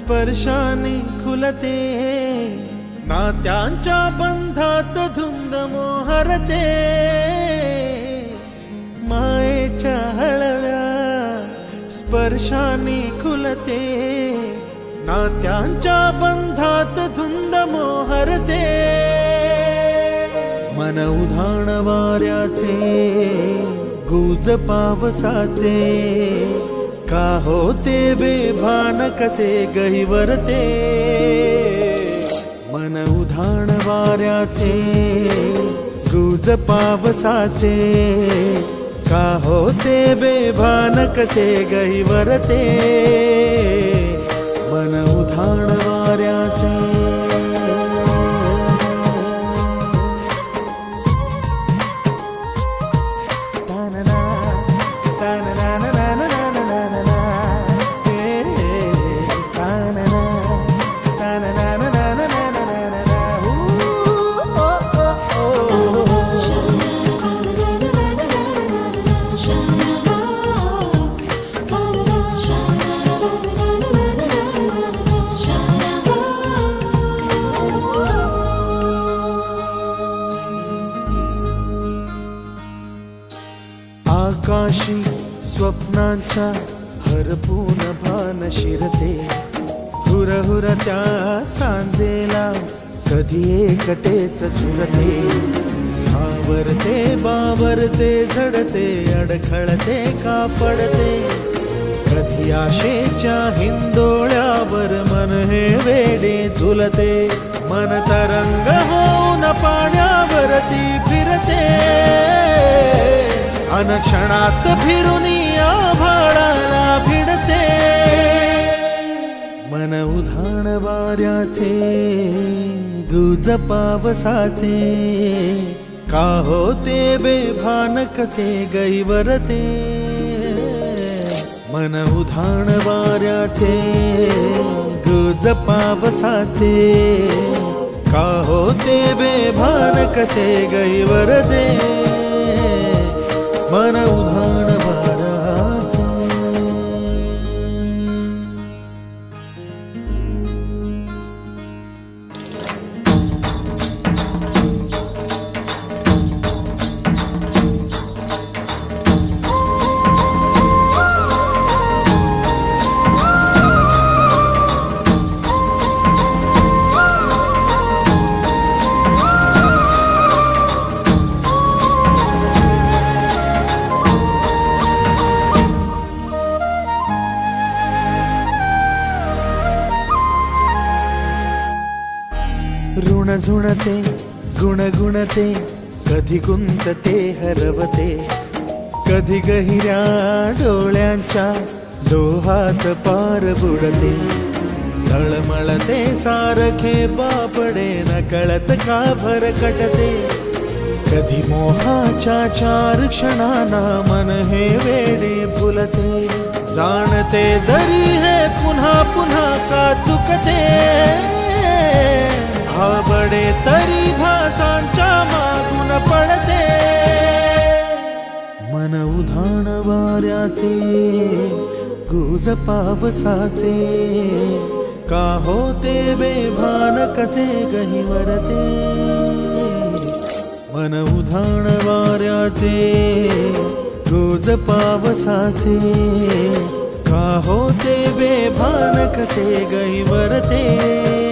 स्पर्शाने खुलते, नात्यांच्या बंधात धुंद मोहरते, मायेच्या हळव्या स्पर्शाने खुलते, नात्यांच्या बंधात धुंद मोहरते, मन उधाण वाऱ्याचे गुज पावसाचे, का होते बेभान कसे गहिवरते, मन उधाण वाऱ्याचे गुज पावसाचे, का होते बेभान कसे गहिवरते, मन उधाण वाऱ्याचे। आकाशी स्वप्नांच्या हरपून भान शिरते, हुरहुर त्या सांजेला कधी एकटेच झुरते, सावरते बावरते झडते, अडखळते का पडते, कधी आशेच्या हिंदोळ्यावर मन हे वेडे झुलते, मन तरंग होऊन पाण्यावरती फिरते, अनक्षणात फिरून आभाळाला भिडते, मन उधाण वाऱ्याचे गुज पावसाचे, का होते बेभान कसे गहिवरते, मन उधाण वाऱ्याचे गुज पावसाचे, का होते बेभान कसे गहिवरते, मन उधाण वाऱ्याचे। ऋण झुणते गुणगुणते, कधी गुंतते हरवते, कधी गहिऱ्या डोळ्यांच्या डोहात पार बुडते, तळमळते सारखे बापडे नकळत का भरकटते, कधी मोहाच्या चार क्षणांना मन हे वेडे फुलते, जाणते जरी हे पुन्हा पुन्हा का चुकते, आवडे तरी भासांच्या मागून पडते, मन उधाण वाऱ्याचे गुज पावसाचे, का होते बेभान कसे गहिवरते, मन उधाण वाऱ्याचे गुज पावसाचे, का होते बेभान कसे गहिवरते।